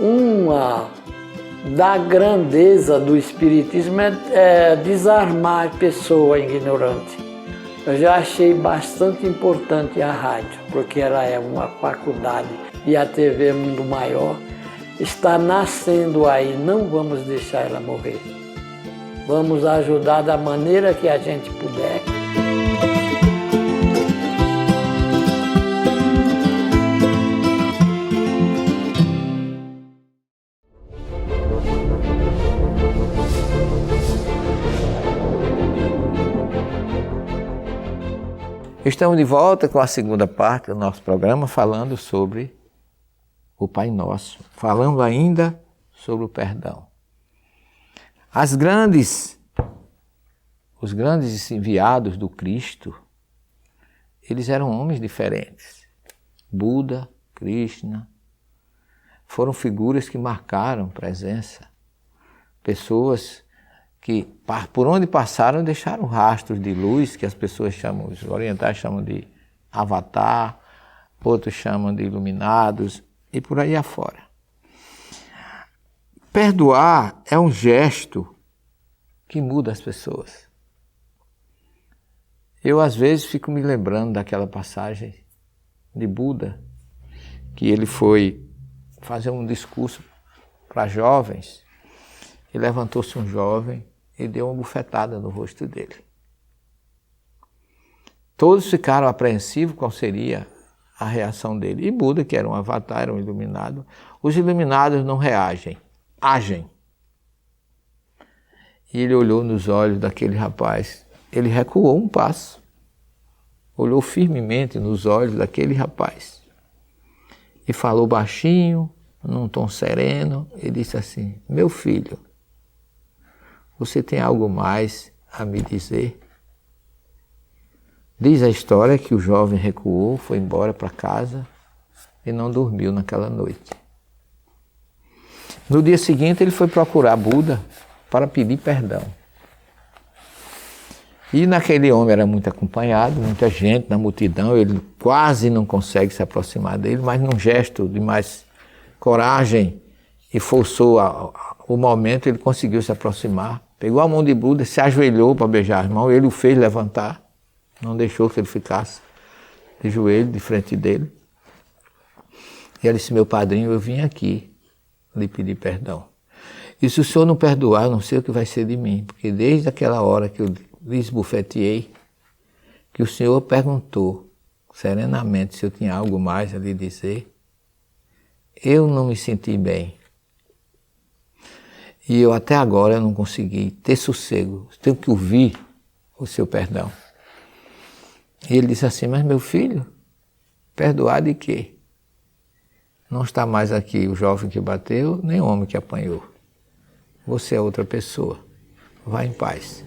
uma da grandeza do Espiritismo é desarmar a pessoa ignorante. Eu já achei bastante importante a rádio, porque ela é uma faculdade e a TV Mundo Maior está nascendo aí, não vamos deixar ela morrer. Vamos ajudar da maneira que a gente puder. Estamos de volta com a segunda parte do nosso programa, falando sobre o Pai Nosso, falando ainda sobre o perdão. Os grandes enviados do Cristo, eles eram homens diferentes. Buda, Krishna, foram figuras que marcaram presença. Pessoas que por onde passaram deixaram rastros de luz, que as pessoas chamam, os orientais chamam de avatar, outros chamam de iluminados e por aí afora. Perdoar é um gesto que muda as pessoas. Eu às vezes fico me lembrando daquela passagem de Buda, que ele foi fazer um discurso para jovens, e levantou-se um jovem e deu uma bufetada no rosto dele. Todos ficaram apreensivos qual seria a reação dele. E Buda, que era um avatar, era um iluminado, os iluminados não reagem, agem. E ele olhou nos olhos daquele rapaz, ele recuou um passo, olhou firmemente nos olhos daquele rapaz e falou baixinho, num tom sereno, e disse assim: meu filho, você tem algo mais a me dizer? Diz a história que o jovem recuou, foi embora para casa e não dormiu naquela noite. No dia seguinte ele foi procurar Buda para pedir perdão. E naquele homem era muito acompanhado, muita gente na multidão, ele quase não consegue se aproximar dele, mas num gesto de mais coragem e forçou o momento, ele conseguiu se aproximar. Pegou a mão de Buda, se ajoelhou para beijar as mãos, ele o fez levantar, não deixou que ele ficasse de joelho de frente dele. E ele disse: meu padrinho, eu vim aqui lhe pedir perdão. E se o senhor não perdoar, eu não sei o que vai ser de mim, porque desde aquela hora que eu lhe esbofeteei, que o senhor perguntou serenamente se eu tinha algo mais a lhe dizer, eu não me senti bem. E eu até agora não consegui ter sossego, tenho que ouvir o seu perdão. E ele disse assim: mas meu filho, perdoar de quê? Não está mais aqui o jovem que bateu, nem o homem que apanhou. Você é outra pessoa, vá em paz.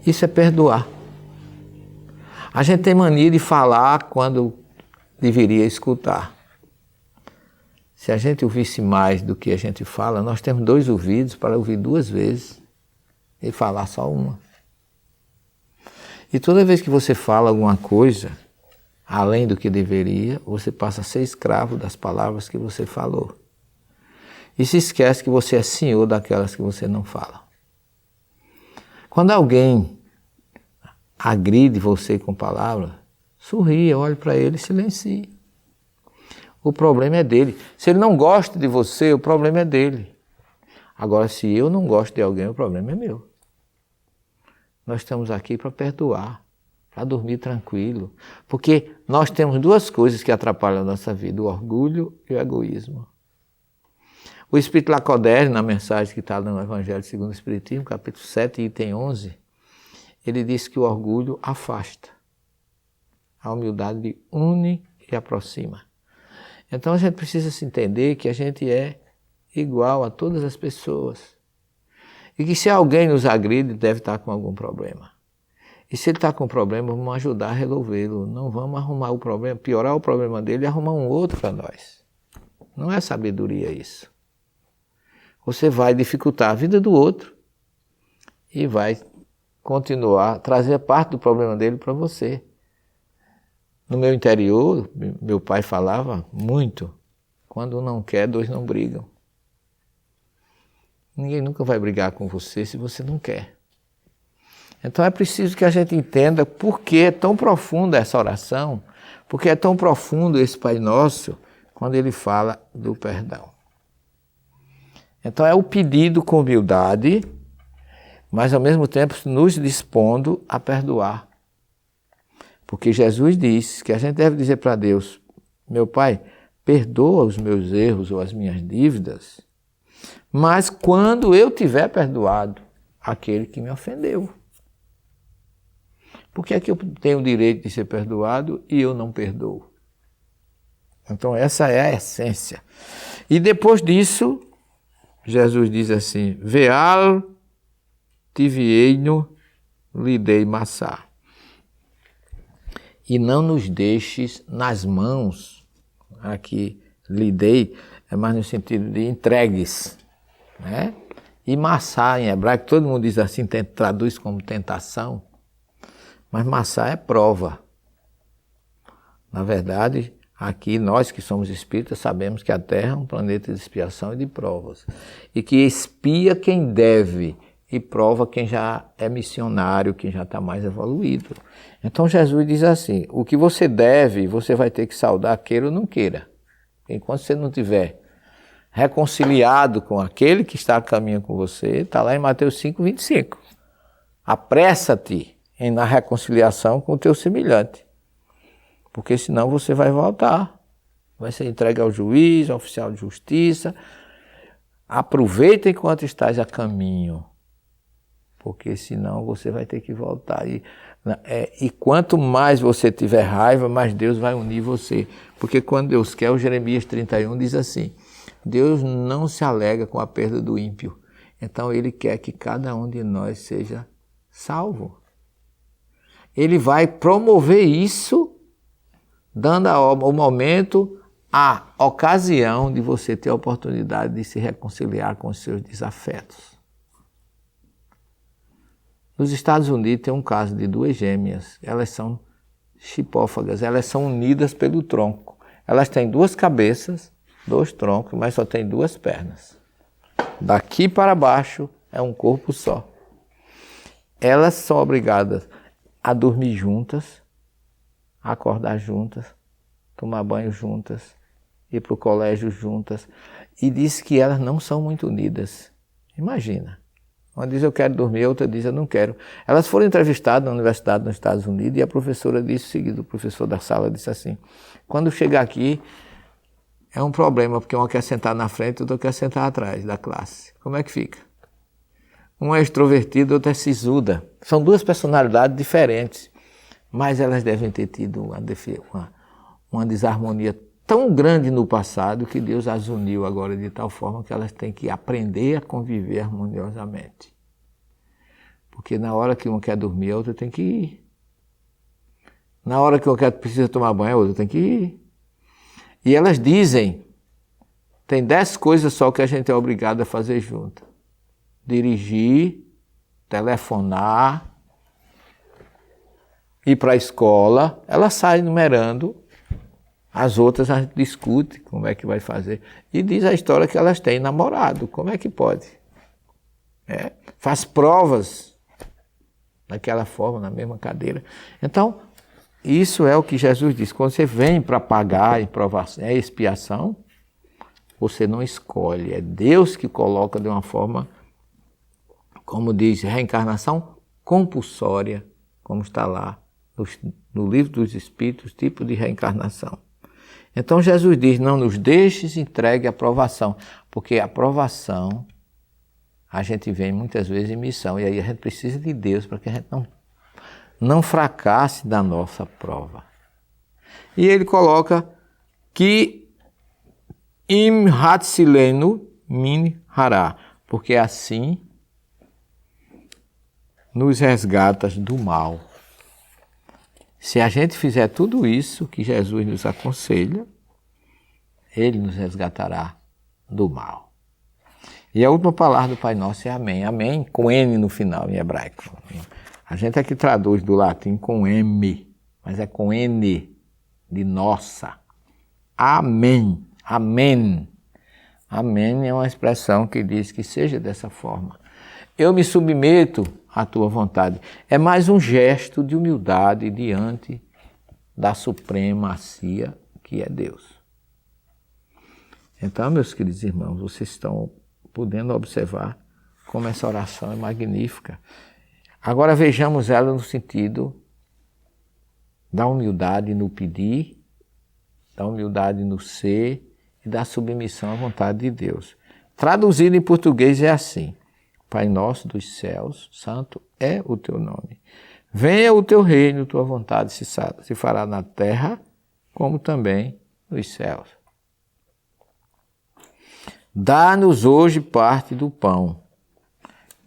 Isso é perdoar. A gente tem mania de falar quando deveria escutar. Se a gente ouvisse mais do que a gente fala, nós temos 2 ouvidos para ouvir 2 vezes e falar só uma. E toda vez que você fala alguma coisa, além do que deveria, você passa a ser escravo das palavras que você falou. E se esquece que você é senhor daquelas que você não fala. Quando alguém agride você com palavras, sorria, olhe para ele e silencie. O problema é dele. Se ele não gosta de você, o problema é dele. Agora, se eu não gosto de alguém, o problema é meu. Nós estamos aqui para perdoar, para dormir tranquilo. Porque nós temos 2 coisas que atrapalham a nossa vida: o orgulho e o egoísmo. O Espírito Lacoderre, na mensagem que está no Evangelho segundo o Espiritismo, capítulo 7, item 11, ele diz que o orgulho afasta, a humildade une e aproxima. Então a gente precisa se entender que a gente é igual a todas as pessoas. E que se alguém nos agride, deve estar com algum problema. E se ele está com problema, vamos ajudar a resolvê-lo. Não vamos arrumar o problema, piorar o problema dele e arrumar um outro para nós. Não é sabedoria isso. Você vai dificultar a vida do outro e vai continuar, trazer parte do problema dele para você. No meu interior, meu pai falava muito, Quando um não quer, dois não brigam. Ninguém nunca vai brigar com você se você não quer. Então é preciso que a gente entenda por que é tão profunda essa oração, porque é tão profundo esse Pai Nosso, quando ele fala do perdão. Então é o pedido com humildade, mas ao mesmo tempo nos dispondo a perdoar. Porque Jesus diz que a gente deve dizer para Deus, meu Pai, perdoa os meus erros ou as minhas dívidas, mas quando eu tiver perdoado aquele que me ofendeu. Por que é que eu tenho o direito de ser perdoado e eu não perdoo? Então essa é a essência. E depois disso, Jesus diz assim, Veal tivieino lhe dei massá. E não nos deixes nas mãos, aqui lhe dei, é mais no sentido de entregues, né? E massá em hebraico, todo mundo diz assim, traduz como tentação, mas massá é prova. Na verdade, aqui nós que somos espíritas sabemos que a Terra é um planeta de expiação e de provas, e que expia quem deve, e prova quem já é missionário, quem já está mais evoluído. Então Jesus diz assim, o que você deve, você vai ter que saldar, queira ou não queira. Enquanto você não tiver reconciliado com aquele que está a caminho com você, está lá em Mateus 5:25. Apressa-te na reconciliação com o teu semelhante, porque senão você vai voltar, vai ser entregue ao juiz, ao oficial de justiça. Aproveita enquanto estás a caminho, porque senão você vai ter que voltar. E quanto mais você tiver raiva, mais Deus vai unir você. Porque quando Deus quer, o Jeremias 31 diz assim, Deus não se alega com a perda do ímpio. Então Ele quer que cada um de nós seja salvo. Ele vai promover isso, dando ao momento a ocasião de você ter a oportunidade de se reconciliar com os seus desafetos. Nos Estados Unidos tem um caso de duas gêmeas, elas são chipófagas, elas são unidas pelo tronco. Elas têm duas cabeças, dois troncos, mas só têm duas pernas. Daqui para baixo é um corpo só. Elas são obrigadas a dormir juntas, a acordar juntas, tomar banho juntas, ir para o colégio juntas. E diz que elas não são muito unidas. Imagina. Uma diz eu quero dormir, a outra diz eu não quero. Elas foram entrevistadas na universidade nos Estados Unidos e a professora disse o seguinte, o professor da sala disse assim, quando chegar aqui é um problema, porque uma quer sentar na frente e outra quer sentar atrás da classe. Como é que fica? Uma é extrovertida, outra é sisuda. São duas personalidades diferentes, mas elas devem ter tido uma desarmonia tão grande no passado que Deus as uniu agora de tal forma que elas têm que aprender a conviver harmoniosamente. Porque na hora que uma quer dormir, a outra tem que ir. Na hora que uma precisa tomar banho, a outra tem que ir. E elas dizem, tem 10 coisas só que a gente é obrigado a fazer junto. Dirigir, telefonar, ir para a escola. Ela sai numerando. As outras a gente discute como é que vai fazer. E diz a história que elas têm namorado. Como é que pode? Faz provas daquela forma, na mesma cadeira. Então, isso é o que Jesus diz. Quando você vem para pagar e provar, expiação, você não escolhe. É Deus que coloca de uma forma, como diz, reencarnação compulsória, como está lá no livro dos Espíritos, tipo de reencarnação. Então Jesus diz, não nos deixes entregue a provação, porque a provação a gente vem muitas vezes em missão, e aí a gente precisa de Deus para que a gente não fracasse da nossa prova. E ele coloca que im hatsilenu min hará, porque assim nos resgatas do mal. Se a gente fizer tudo isso que Jesus nos aconselha, Ele nos resgatará do mal. E a última palavra do Pai Nosso é amém. Amém com N no final, em hebraico. A gente aqui traduz do latim com M, mas é com N de nossa. Amém. Amém. Amém é uma expressão que diz que seja dessa forma. Eu me submeto à tua vontade. É mais um gesto de humildade diante da supremacia que é Deus. Então, meus queridos irmãos, vocês estão podendo observar como essa oração é magnífica. Agora vejamos ela no sentido da humildade no pedir, da humildade no ser e da submissão à vontade de Deus. Traduzido em português é assim: Pai nosso dos céus, santo é o teu nome. Venha o teu reino, tua vontade se fará na terra, como também nos céus. Dá-nos hoje parte do pão.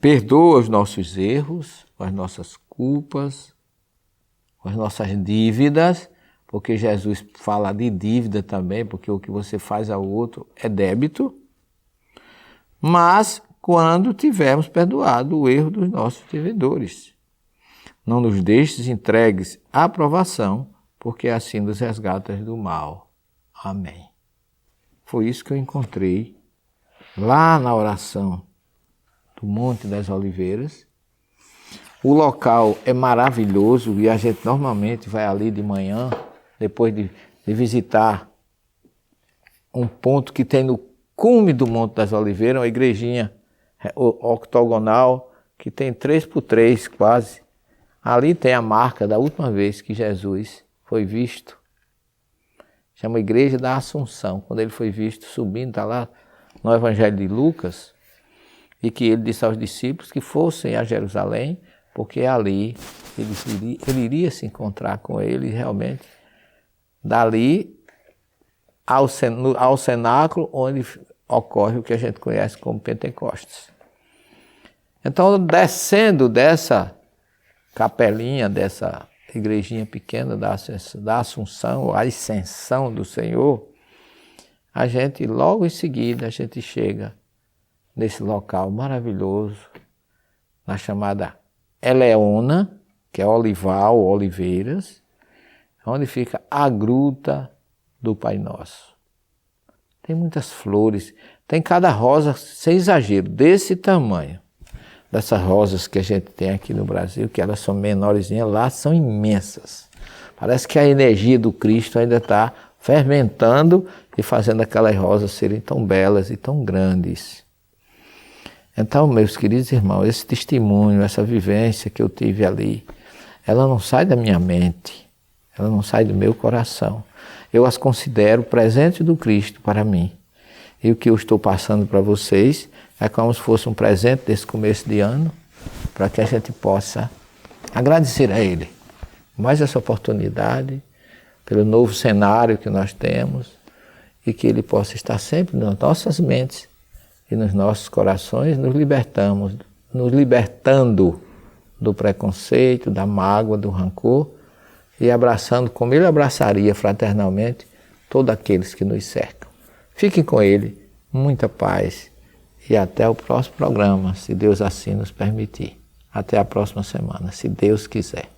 Perdoa os nossos erros, as nossas culpas, as nossas dívidas, porque Jesus fala de dívida também, porque o que você faz ao outro é débito. Mas quando tivermos perdoado o erro dos nossos devedores, não nos deixes entregues à provação, porque assim nos resgatas do mal. Amém. Foi isso que eu encontrei lá na oração do Monte das Oliveiras. O local é maravilhoso e a gente normalmente vai ali de manhã, depois de visitar um ponto que tem no cume do Monte das Oliveiras, uma igrejinha octogonal que tem 3x3 quase. Ali tem a marca da última vez que Jesus foi visto. Chama Igreja da Assunção. Quando ele foi visto subindo, está lá no Evangelho de Lucas, e que ele disse aos discípulos que fossem a Jerusalém, porque ali ele iria se encontrar com ele realmente. Dali ao cenáculo onde ocorre o que a gente conhece como Pentecostes. Então, descendo dessa capelinha, dessa igrejinha pequena da Assunção, a Ascensão do Senhor, a gente, logo em seguida, a gente chega nesse local maravilhoso, na chamada Eleona, que é Olival, Oliveiras, onde fica a gruta do Pai Nosso. Tem muitas flores, tem cada rosa, sem exagero, desse tamanho. Dessas rosas que a gente tem aqui no Brasil, que elas são menorzinhas, lá são imensas. Parece que a energia do Cristo ainda está fermentando e fazendo aquelas rosas serem tão belas e tão grandes. Então, meus queridos irmãos, esse testemunho, essa vivência que eu tive ali, ela não sai da minha mente, ela não sai do meu coração. Eu as considero presente do Cristo para mim. E o que eu estou passando para vocês é como se fosse um presente desse começo de ano, para que a gente possa agradecer a Ele mais essa oportunidade, pelo novo cenário que nós temos, e que Ele possa estar sempre nas nossas mentes e nos nossos corações, nos libertando do preconceito, da mágoa, do rancor, e abraçando como Ele abraçaria fraternalmente todos aqueles que nos cercam. Fiquem com Ele, muita paz, e até o próximo programa, se Deus assim nos permitir. Até a próxima semana, se Deus quiser.